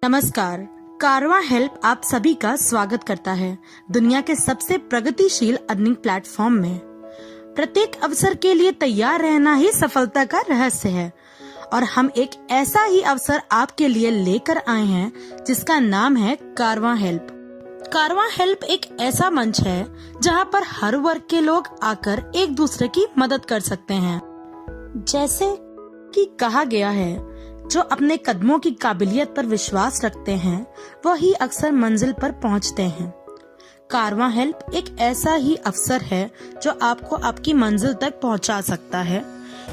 नमस्कार। कारवां हेल्प आप सभी का स्वागत करता है दुनिया के सबसे प्रगतिशील अर्निंग प्लेटफॉर्म में। प्रत्येक अवसर के लिए तैयार रहना ही सफलता का रहस्य है और हम एक ऐसा ही अवसर आपके लिए लेकर आए हैं जिसका नाम है कारवां हेल्प। कारवां हेल्प एक ऐसा मंच है जहां पर हर वर्ग के लोग आकर एक दूसरे की मदद कर सकते हैं। जैसे कि कहा गया है, जो अपने कदमों की काबिलियत पर विश्वास रखते हैं वही अक्सर मंजिल पर पहुंचते हैं। कारवां हेल्प एक ऐसा ही अवसर है जो आपको आपकी मंजिल तक पहुंचा सकता है।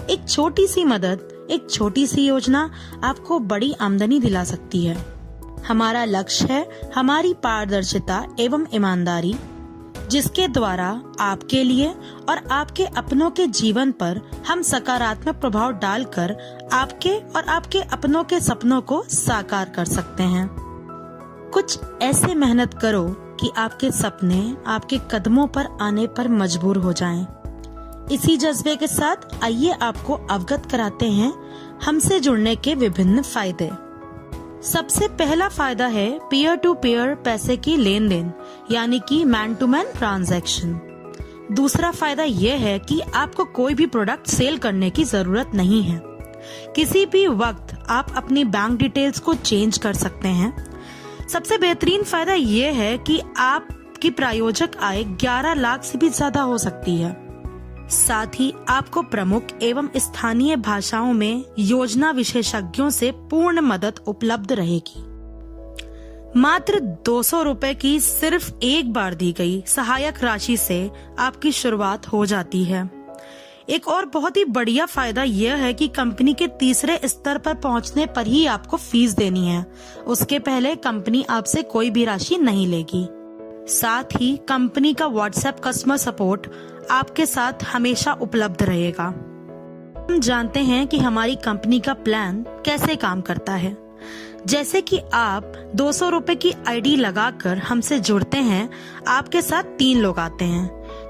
एक छोटी सी मदद, एक छोटी सी योजना आपको बड़ी आमदनी दिला सकती है। हमारा लक्ष्य है हमारी पारदर्शिता एवं ईमानदारी, जिसके द्वारा आपके लिए और आपके अपनों के जीवन पर हम सकारात्मक प्रभाव डालकर आपके और आपके अपनों के सपनों को साकार कर सकते हैं। कुछ ऐसे मेहनत करो कि आपके सपने आपके कदमों पर आने पर मजबूर हो जाएं। इसी जज्बे के साथ आइए आपको अवगत कराते हैं हमसे जुड़ने के विभिन्न फायदे। सबसे पहला फायदा है पीयर टू पीयर पैसे की लेन देन, यानी कि मैन टू मैन ट्रांजैक्शन। दूसरा फायदा यह है कि आपको कोई भी प्रोडक्ट सेल करने की जरूरत नहीं है। किसी भी वक्त आप अपनी बैंक डिटेल्स को चेंज कर सकते हैं। सबसे बेहतरीन फायदा यह है कि आपकी प्रायोजक आय 11 लाख से भी ज्यादा हो सकती है। साथ ही आपको प्रमुख एवं स्थानीय भाषाओं में योजना विशेषज्ञों से पूर्ण मदद उपलब्ध रहेगी। मात्र 200 रुपए की सिर्फ एक बार दी गई सहायक राशि से आपकी शुरुआत हो जाती है। एक और बहुत ही बढ़िया फायदा यह है कि कंपनी के तीसरे स्तर पर पहुंचने पर ही आपको फीस देनी है। उसके पहले कंपनी आपसे कोई भी राशि नहीं लेगी। साथ ही कंपनी का व्हाट्सएप कस्टमर सपोर्ट आपके साथ हमेशा उपलब्ध रहेगा। हम जानते हैं कि हमारी कंपनी का प्लान कैसे काम करता है। जैसे कि आप 200 रुपए की आईडी लगाकर हमसे जुड़ते हैं, आपके साथ 3 लोग आते हैं।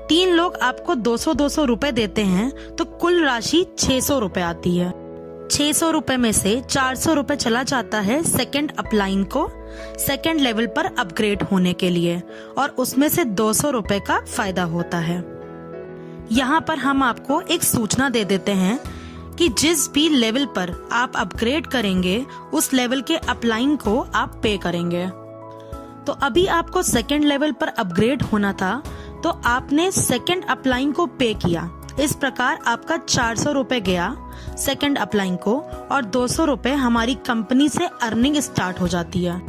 3 लोग आपको 200-200 रुपए देते हैं तो कुल राशि 600 रुपए आती है। 600 रुपए में से 400 रुपए चला जाता है सेकंड अपलाइन को सेकंड लेवल पर अपग्रेड होने के लिए और उसमें से 200 रुपए का फायदा होता है। यहाँ पर हम आपको एक सूचना दे देते हैं कि जिस भी लेवल पर आप अपग्रेड करेंगे उस लेवल के अपलाइन को आप पे करेंगे। तो अभी आपको सेकंड लेवल पर अपग्रेड होना था तो आपने सेकंड अपलाइन को पे किया। इस प्रकार आपका 400 रुपए गया सेकंड अपलाइन को और 200 रुपए हमारी कंपनी से अर्निंग स्टार्ट हो जाती है।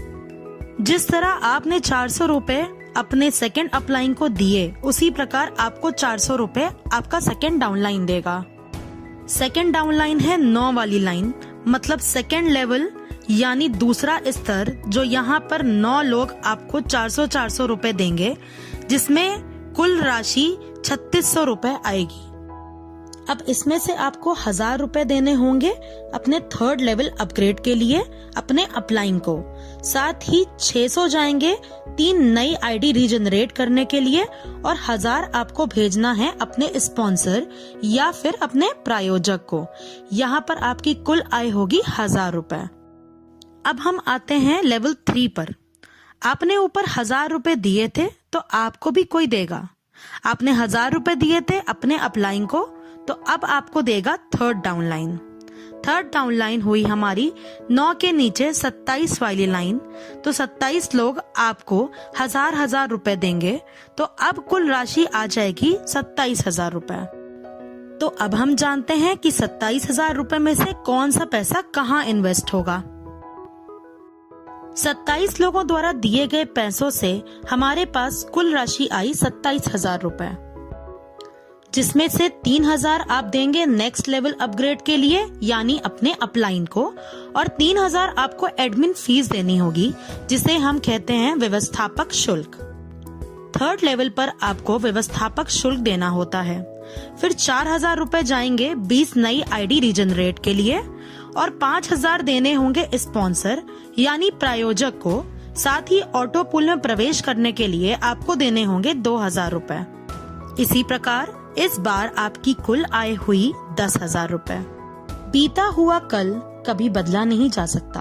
जिस तरह आपने 400 रुपए अपने सेकंड अपलाइन को दिए, उसी प्रकार आपको 400 रुपए आपका सेकंड डाउनलाइन देगा। सेकंड डाउनलाइन है 9 वाली लाइन, मतलब सेकंड लेवल यानी दूसरा स्तर, जो यहाँ पर 9 लोग आपको 400-400 रुपए देंगे, जिसमें कुल राशि 3600 रुपए आएगी। अब इसमें से आपको 1000 रुपए देने होंगे अपने थर्ड लेवल अपग्रेड के लिए अपने अपलाइन को। साथ ही 600 जाएंगे 3 नई आईडी रीजनरेट करने के लिए और 1000 आपको भेजना है अपने स्पॉन्सर या फिर अपने प्रायोजक को। यहाँ पर आपकी कुल आय होगी 1000 रुपए। अब हम आते हैं लेवल 3 पर। आपने ऊपर 1000 रुपए दिए थे तो आपको भी कोई देगा। आपने 1000 रुपए दिए थे अपने अपलाइन को तो अब आपको देगा थर्ड डाउनलाइन। थर्ड डाउनलाइन हुई हमारी 9 के नीचे 27 वाली लाइन, तो 27 लोग आपको 1000 रुपए देंगे तो अब कुल राशि आ जाएगी 27,000 रुपए। तो अब हम जानते हैं कि 27,000 रुपए में से कौन सा पैसा कहाँ इन्वेस्ट होगा। 27 लोगों द्वारा दिए गए पैसों से हमारे पास कुल राशि आई 27,000 रुपए, जिसमें से 3,000 आप देंगे नेक्स्ट लेवल अपग्रेड के लिए यानी अपने अपलाइन को और 3,000 आपको एडमिन फीस देनी होगी, जिसे हम कहते हैं व्यवस्थापक शुल्क। थर्ड लेवल पर आपको व्यवस्थापक शुल्क देना होता है। फिर 4,000 रुपए जाएंगे 20 नई आईडी रीजनरेट के लिए और 5,000 देने होंगे स्पॉन्सर यानी प्रायोजक को। साथ ही ऑटो पूल में प्रवेश करने के लिए आपको देने होंगे 2,000 रुपए। इसी प्रकार इस बार आपकी कुल आय हुई 10,000 रुपए। बीता हुआ कल कभी बदला नहीं जा सकता,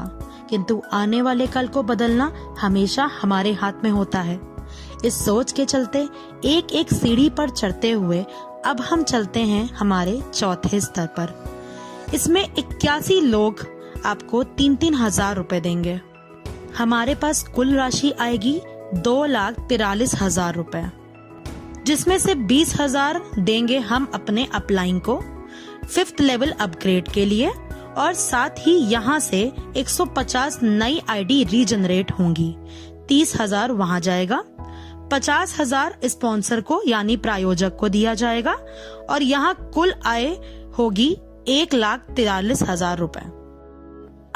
किंतु आने वाले कल को बदलना हमेशा हमारे हाथ में होता है। इस सोच के चलते एक एक सीढ़ी पर चढ़ते हुए अब हम चलते हैं हमारे चौथे स्तर पर। इसमें 81 लोग आपको 3-3 हजार रुपए देंगे। हमारे पास कुल राशि आएगी 2,43,000 रुपए, जिसमें से 20,000 देंगे हम अपने अपलाइन को 5th लेवल अपग्रेड के लिए, और साथ ही यहाँ से 150 नई आईडी रीजनरेट होंगी। 30,000 वहाँ जाएगा, 50,000 स्पॉन्सर को यानी प्रायोजक को दिया जाएगा, और यहाँ कुल आय होगी 1,43,000 रुपए।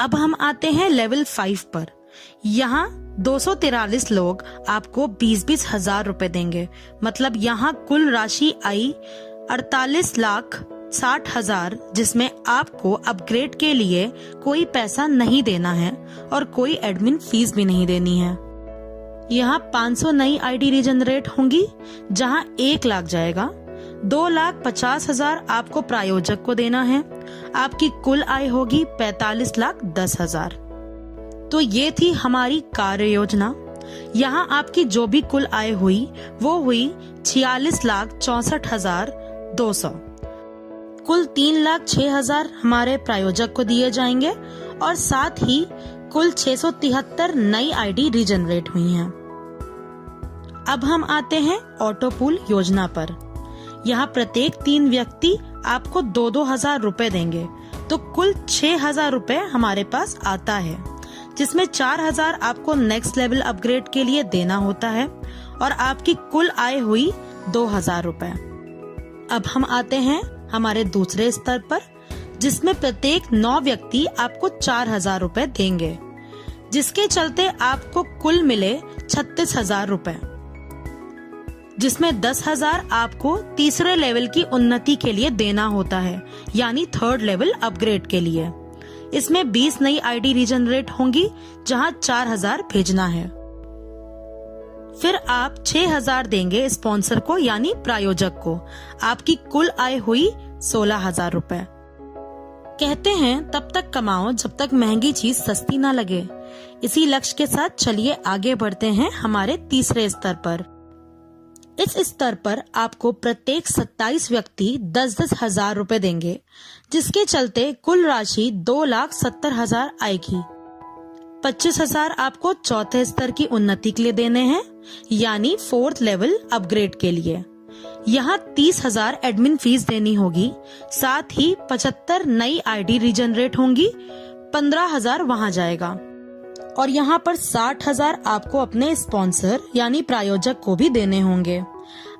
अब हम आते हैं लेवल 5 पर। यहाँ 243 लोग आपको 20-20 हजार रुपए देंगे। मतलब यहाँ कुल राशि आई 48,60,000, जिसमें आपको अपग्रेड के लिए कोई पैसा नहीं देना है और कोई एडमिन फीस भी नहीं देनी है। यहाँ 500 नई आईडी रीजनरेट होंगी, जहाँ 1 लाख जाएगा। 2,50,000 आपको प्रायोजक को देना है। आपकी कुल आय होगी 45,10,000। तो ये थी हमारी कार्य योजना। यहाँ आपकी जो भी कुल आय हुई वो हुई 46,64,200। कुल 3,06,000 हमारे प्रायोजक को दिए जाएंगे, और साथ ही कुल 673 नई आईडी रीजनरेट हुई हैं। अब हम आते हैं ऑटो पूल योजना पर। यहाँ प्रत्येक 3 व्यक्ति आपको 2-2 हजार रुपए देंगे, तो कुल 6,000 रुपए हमारे पास आता है, जिसमें 4,000 आपको नेक्स्ट लेवल अपग्रेड के लिए देना होता है, और आपकी कुल आय हुई 2,000 रुपए। अब हम आते हैं हमारे दूसरे स्तर पर, जिसमें प्रत्येक 9 व्यक्ति आपको 4,000 रुपए देंगे, जिसके चलते आपको कुल मिले 36,000 रुपए, जिसमें 10,000 आपको तीसरे लेवल की उन्नति के लिए देना होता है, यानी 3rd लेवल अपग्रेड के लिए। इसमें 20 नई आईडी रीजनरेट होंगी, जहां 4,000 भेजना है। फिर आप 6,000 देंगे स्पॉन्सर को यानी प्रायोजक को। आपकी कुल आय हुई 16,000 रुपए। कहते हैं तब तक कमाओ जब तक महंगी चीज सस्ती ना लगे। इसी लक्ष्य के साथ चलिए आगे बढ़ते हैं हमारे तीसरे स्तर पर। इस स्तर पर आपको प्रत्येक 27 व्यक्ति 10-10 हजार रुपए देंगे, जिसके चलते कुल राशि 2,70,000 आएगी। 25,000 आपको चौथे स्तर की उन्नति के लिए देने हैं, यानी 4th लेवल अपग्रेड के लिए। यहाँ 30,000 एडमिन फीस देनी होगी, साथ ही 75 नई आईडी रीजनरेट होंगी, 15,000 वहाँ जाएगा, और यहाँ पर 60,000 आपको अपने स्पॉन्सर यानी प्रायोजक को भी देने होंगे।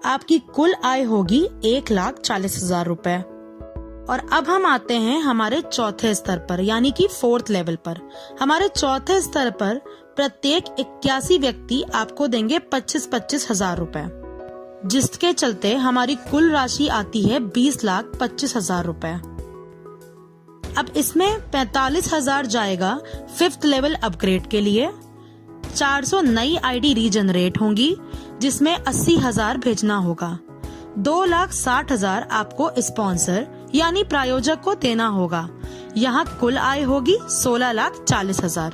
आपकी कुल आय होगी 1,40,000 रुपए। और अब हम आते हैं हमारे चौथे स्तर पर, यानी कि 4th लेवल पर। हमारे चौथे स्तर पर प्रत्येक 81 व्यक्ति आपको देंगे 25,000 रुपए, जिसके चलते हमारी कुल राशि आती है 20,25,000 रुपए। अब इसमें 45,000 जाएगा 5th लेवल अपग्रेड के लिए। 400 नई आईडी रीजनरेट होंगी, जिसमें 80,000 भेजना होगा। 2,60,000 आपको स्पॉन्सर यानी प्रायोजक को देना होगा। यहाँ कुल आय होगी 16,40,000।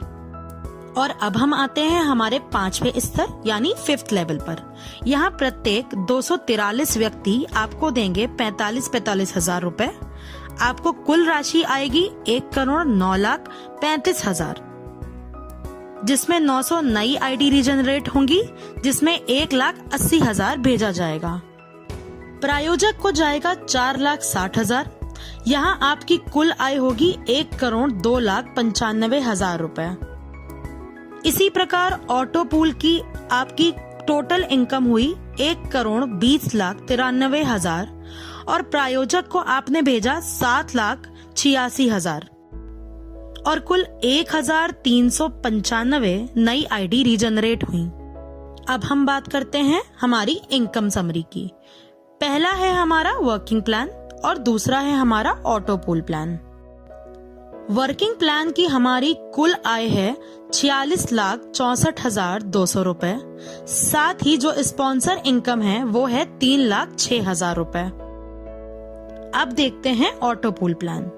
और अब हम आते हैं हमारे 5वें स्तर यानी 5th लेवल पर। यहाँ प्रत्येक 243 व्यक्ति आपको देंगे 45,000 रुपए। आपको कुल राशि आएगी 1,09,35,000, जिसमें 900 नई आईडी रीजनरेट होंगी, जिसमें 1,80,000 भेजा जाएगा। प्रायोजक को जाएगा 4,60,000। यहाँ आपकी कुल आय होगी 1,02,95,000 रुपए। इसी प्रकार ऑटो पूल की आपकी टोटल इनकम हुई 1,20,93,000 और प्रायोजक को आपने भेजा 7,86,000 और कुल 1,395 नई आईडी रीजनरेट हुई। अब हम बात करते हैं हमारी इनकम समरी की। पहला है हमारा वर्किंग प्लान और दूसरा है हमारा auto pool plan. Working plan की हमारी कुल आय है 46,64,200 रुपए। साथ ही जो स्पॉन्सर इनकम है वो है 3,06,000 रुपए। अब देखते हैं auto pool plan.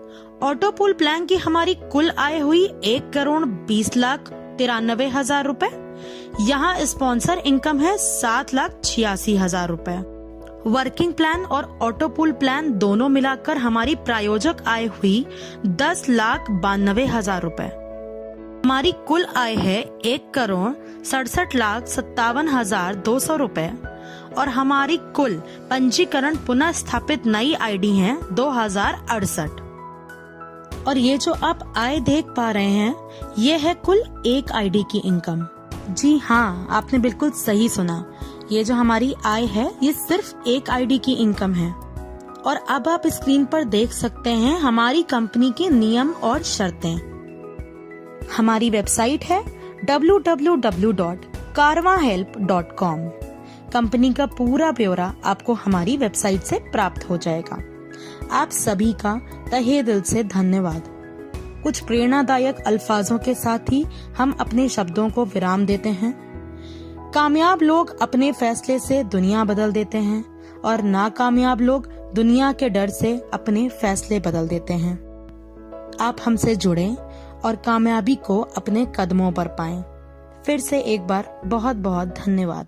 Auto pool plan की हमारी कुल आय हुई 1,20,93,000 रुपए। यहाँ स्पॉन्सर इनकम है 7,86,000 रुपए। वर्किंग प्लान और ऑटो पूल प्लान दोनों मिलाकर हमारी प्रायोजक आय हुई 10,92,000 रुपए। हमारी कुल आय है 1,67,57,200 रुपए और हमारी कुल पंजीकरण पुनः स्थापित नई आईडी है 2068। और ये जो आप आय देख पा रहे हैं, ये है कुल एक आईडी की इनकम। जी हाँ, आपने बिल्कुल सही सुना। ये जो हमारी आय है, ये सिर्फ एक आईडी की इनकम है। और अब आप स्क्रीन पर देख सकते हैं हमारी कंपनी के नियम और शर्तें। हमारी वेबसाइट है www.karwahelp.com। कंपनी का पूरा ब्यौरा आपको हमारी वेबसाइट से प्राप्त हो जाएगा। आप सभी का तहे दिल से धन्यवाद। कुछ प्रेरणादायक अल्फाजों के साथ ही हम अपने शब्दों को विराम देते हैं। कामयाब लोग अपने फैसले से दुनिया बदल देते हैं और नाकामयाब लोग दुनिया के डर से अपने फैसले बदल देते हैं। आप हमसे जुड़ें और कामयाबी को अपने कदमों पर पाएं। फिर से एक बार बहुत बहुत धन्यवाद।